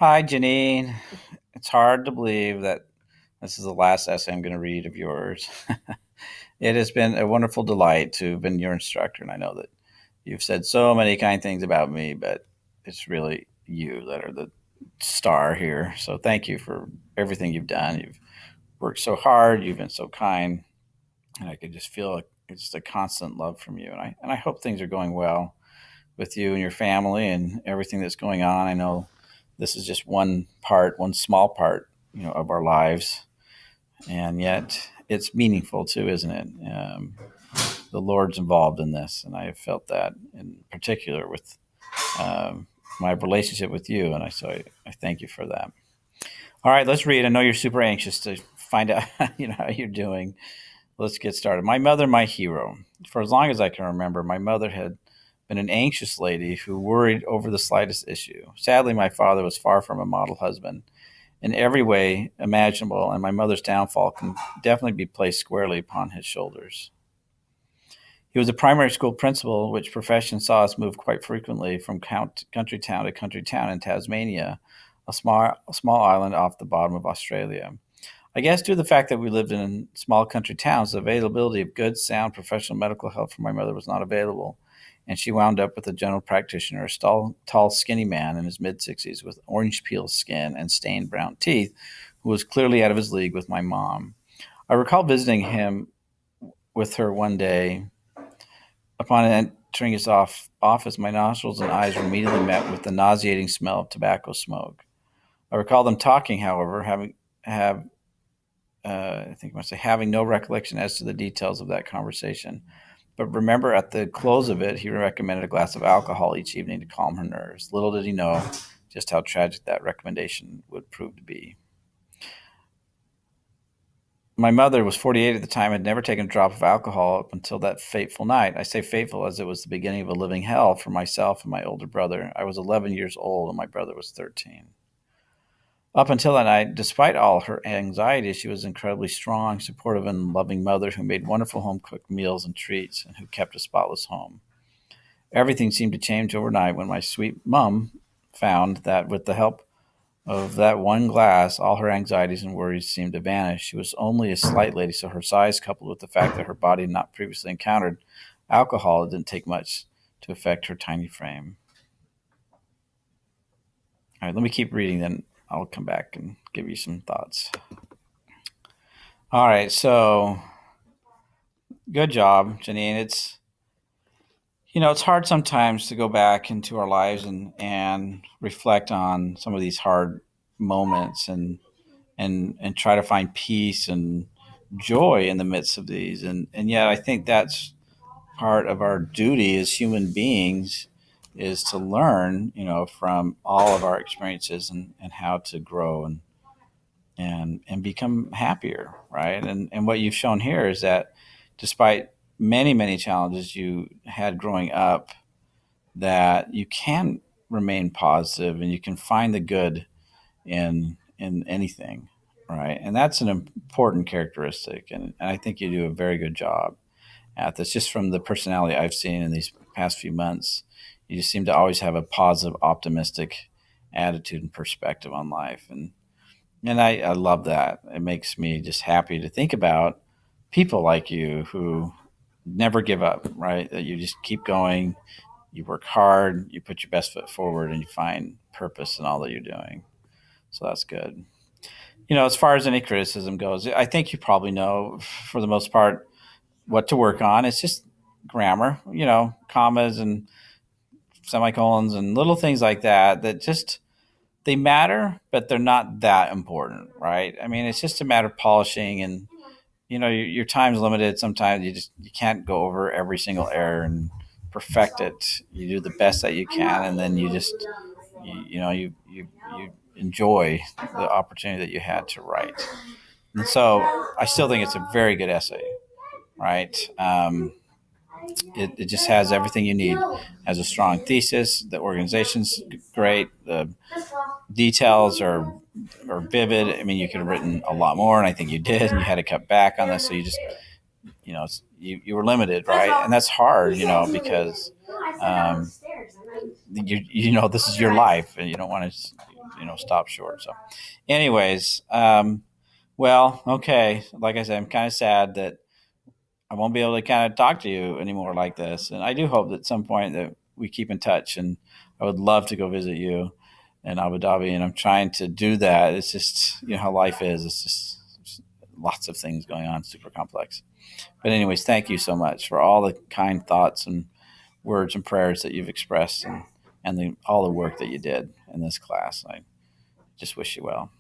Hi, Janine. It's hard to believe that this is the last essay I'm going to read of yours. It has been a wonderful delight to have been your instructor, and I know that you've said so many kind things about me, but it's really you that are the star here. So thank you for everything you've done. You've worked so hard, you've been so kind, and I could just feel just a constant love from you. And I hope things are going well with you and your family and everything that's going on. I know this is just one part, one small part, of our lives, and yet it's meaningful too, isn't it? The Lord's involved in this, and I have felt that in particular with my relationship with you, and I thank you for that. All right, let's read. I know you're super anxious to find out, how you're doing. Let's get started. My mother, my hero. For as long as I can remember, my mother had been an anxious lady who worried over the slightest issue. Sadly, my father was far from a model husband in every way imaginable, and my mother's downfall can definitely be placed squarely upon his shoulders. He was a primary school principal, which profession saw us move quite frequently from country town to country town in Tasmania, a small island off the bottom of Australia. I guess due to the fact that we lived in small country towns, the availability of good, sound professional medical help for my mother was not available, and she wound up with a general practitioner, a tall, skinny man in his mid 60s with orange peel skin and stained brown teeth, who was clearly out of his league with my mom. I recall visiting him with her one day. Upon entering his office, my nostrils and eyes were immediately met with the nauseating smell of tobacco smoke. I recall them talking, however, I think I must say, having no recollection as to the details of that conversation. But remember, at the close of it, he recommended a glass of alcohol each evening to calm her nerves. Little did he know just how tragic that recommendation would prove to be. My mother was 48 at the time, had never taken a drop of alcohol up until that fateful night. I say fateful as it was the beginning of a living hell for myself and my older brother. I was 11 years old and my brother was 13. Up until that night, despite all her anxiety, she was an incredibly strong, supportive, and loving mother who made wonderful home cooked meals and treats and who kept a spotless home. Everything seemed to change overnight when my sweet mum found that with the help of that one glass, all her anxieties and worries seemed to vanish. She was only a slight lady, so her size, coupled with the fact that her body had not previously encountered alcohol, it didn't take much to affect her tiny frame. All right, let me keep reading, then I'll come back and give you some thoughts. All right, so good job, Janine. It's hard sometimes to go back into our lives and reflect on some of these hard moments and try to find peace and joy in the midst of these. And yet I think that's part of our duty as human beings is to learn, from all of our experiences and how to grow and become happier, right? And what you've shown here is that despite many, many challenges you had growing up, that you can remain positive and you can find the good in anything, right? And that's an important characteristic, and I think you do a very good job at this. Just from the personality I've seen in these past few months, you just seem to always have a positive, optimistic attitude and perspective on life, and I love that. It makes me just happy to think about people like you who never give up, right? That you just keep going, you work hard, you put your best foot forward, and you find purpose in all that you're doing. So that's good. As far as any criticism goes, I think you probably know for the most part what to work on. It's just grammar, commas and semicolons and little things like that that just they matter, but they're not that important, right? I mean, it's just a matter of polishing and your time's limited. Sometimes you can't go over every single error and perfect it. You do the best that you can, and then you enjoy the opportunity that you had to write. And so I still think it's a very good essay, right? It just has everything you need. It has a strong thesis. The organization's great. The details are vivid. I mean, you could have written a lot more, and I think you did. And you had to cut back on this, so you were limited, right? And that's hard, because um, this is your life, and you don't want to stop short. So, anyways, well, okay. Like I said, I'm kind of sad that I won't be able to kind of talk to you anymore like this. And I do hope that at some point that we keep in touch. And I would love to go visit you in Abu Dhabi. And I'm trying to do that. It's just, how life is. It's just lots of things going on, super complex. But, anyways, thank you so much for all the kind thoughts and words and prayers that you've expressed and all the work that you did in this class. I just wish you well.